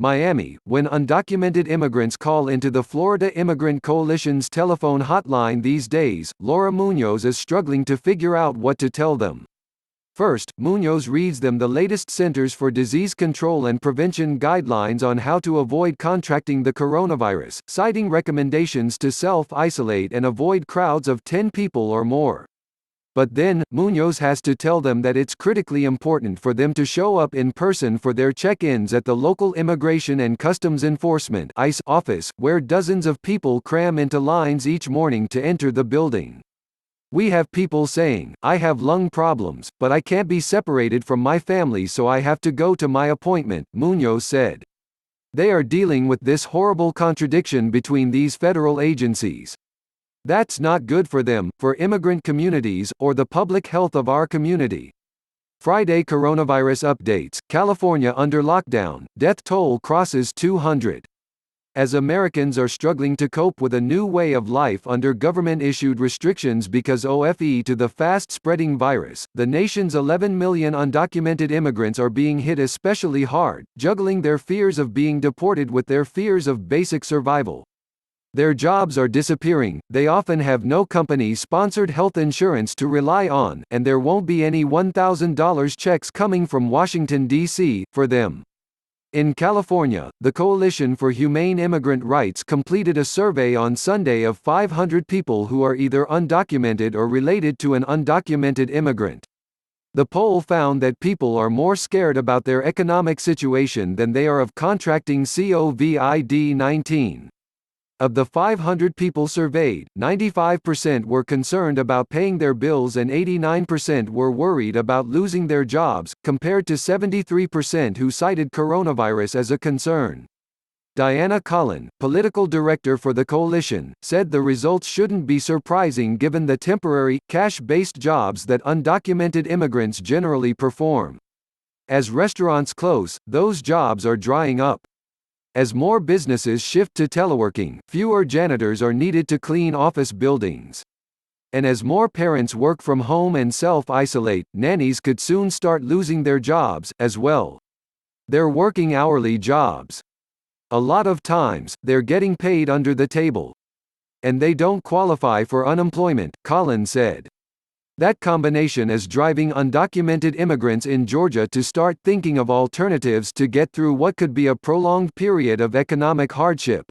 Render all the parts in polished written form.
Miami, when undocumented immigrants call into the Florida Immigrant Coalition's telephone hotline these days, Laura Munoz is struggling to figure out what to tell them. First, Munoz reads them the latest Centers for Disease Control and Prevention guidelines on how to avoid contracting the coronavirus, citing recommendations to self-isolate and avoid crowds of 10 people or more. But then, Munoz has to tell them that it's critically important for them to show up in person for their check-ins at the local Immigration and Customs Enforcement (ICE) office, where dozens of people cram into lines each morning to enter the building. "We have people saying, 'I have lung problems, but I can't be separated from my family, so I have to go to my appointment,'" Munoz said. "They are dealing with this horrible contradiction between these federal agencies. That's not good for them, for immigrant communities, or the public health of our community." Friday coronavirus updates: California under lockdown, death toll crosses 200. As Americans are struggling to cope with a new way of life under government-issued restrictions because of the fast-spreading virus, the nation's 11 million undocumented immigrants are being hit especially hard, juggling their fears of being deported with their fears of basic survival. Their jobs are disappearing, they often have no company-sponsored health insurance to rely on, and there won't be any $1,000 checks coming from Washington, D.C., for them. In California, the Coalition for Humane Immigrant Rights completed a survey on Sunday of 500 people who are either undocumented or related to an undocumented immigrant. The poll found that people are more scared about their economic situation than they are of contracting COVID-19. Of the 500 people surveyed, 95% were concerned about paying their bills and 89% were worried about losing their jobs, compared to 73% who cited coronavirus as a concern. Diana Collin, political director for the coalition, said the results shouldn't be surprising given the temporary, cash-based jobs that undocumented immigrants generally perform. As restaurants close, those jobs are drying up. As more businesses shift to teleworking, fewer janitors are needed to clean office buildings. And as more parents work from home and self-isolate, nannies could soon start losing their jobs, as well. They're working hourly jobs. A lot of times, they're getting paid under the table. And they don't qualify for unemployment, Collins said. That combination is driving undocumented immigrants in Georgia to start thinking of alternatives to get through what could be a prolonged period of economic hardship.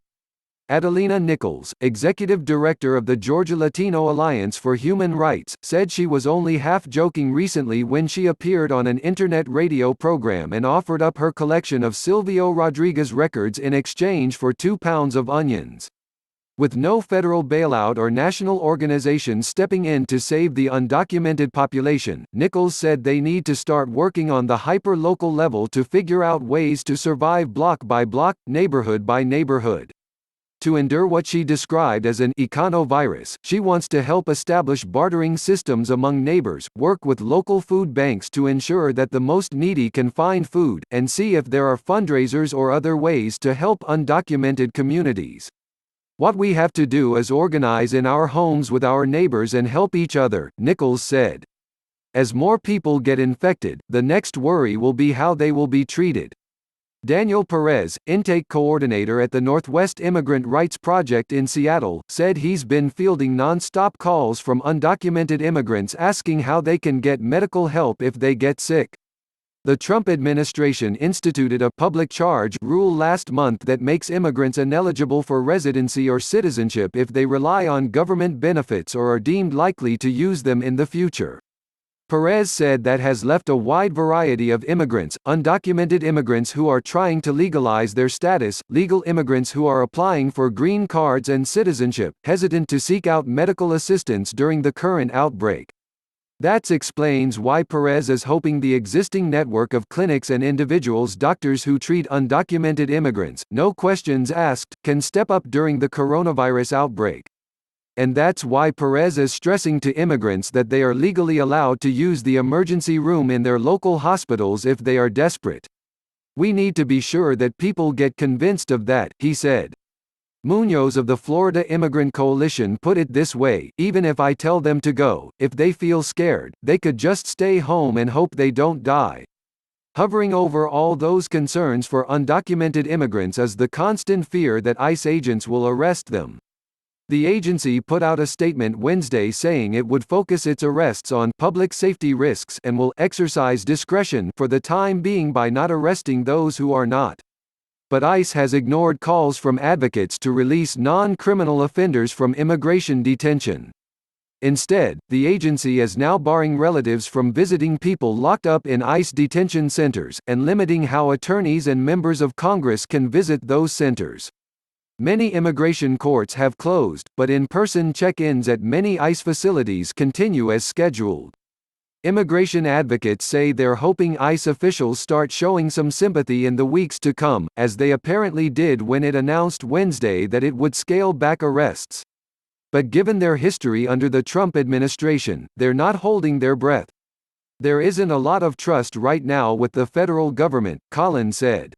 Adelina Nichols, executive director of the Georgia Latino Alliance for Human Rights, said she was only half-joking recently when she appeared on an internet radio program and offered up her collection of Silvio Rodriguez records in exchange for 2 pounds of onions. With no federal bailout or national organizations stepping in to save the undocumented population, Nichols said they need to start working on the hyper-local level to figure out ways to survive block by block, neighborhood by neighborhood. To endure what she described as an econovirus, she wants to help establish bartering systems among neighbors, work with local food banks to ensure that the most needy can find food, and see if there are fundraisers or other ways to help undocumented communities. "What we have to do is organize in our homes with our neighbors and help each other," Nichols said. As more people get infected, the next worry will be how they will be treated. Daniel Perez, intake coordinator at the Northwest Immigrant Rights Project in Seattle, said he's been fielding non-stop calls from undocumented immigrants asking how they can get medical help if they get sick. The Trump administration instituted a public charge rule last month that makes immigrants ineligible for residency or citizenship if they rely on government benefits or are deemed likely to use them in the future. Perez said that has left a wide variety of immigrants, undocumented immigrants who are trying to legalize their status, legal immigrants who are applying for green cards and citizenship, hesitant to seek out medical assistance during the current outbreak. That explains why Perez is hoping the existing network of clinics and individuals doctors who treat undocumented immigrants, no questions asked, can step up during the coronavirus outbreak. And that's why Perez is stressing to immigrants that they are legally allowed to use the emergency room in their local hospitals if they are desperate. "We need to be sure that people get convinced of that," he said. Munoz of the Florida Immigrant Coalition put it this way: "Even if I tell them to go, if they feel scared, they could just stay home and hope they don't die." Hovering over all those concerns for undocumented immigrants is the constant fear that ICE agents will arrest them. The agency put out a statement Wednesday saying it would focus its arrests on public safety risks and will exercise discretion for the time being by not arresting those who are not. But ICE has ignored calls from advocates to release non-criminal offenders from immigration detention. Instead, the agency is now barring relatives from visiting people locked up in ICE detention centers, and limiting how attorneys and members of Congress can visit those centers. Many immigration courts have closed, but in-person check-ins at many ICE facilities continue as scheduled. Immigration advocates say they're hoping ICE officials start showing some sympathy in the weeks to come, as they apparently did when it announced Wednesday that it would scale back arrests. But given their history under the Trump administration, they're not holding their breath. There isn't a lot of trust right now with the federal government, Collins said.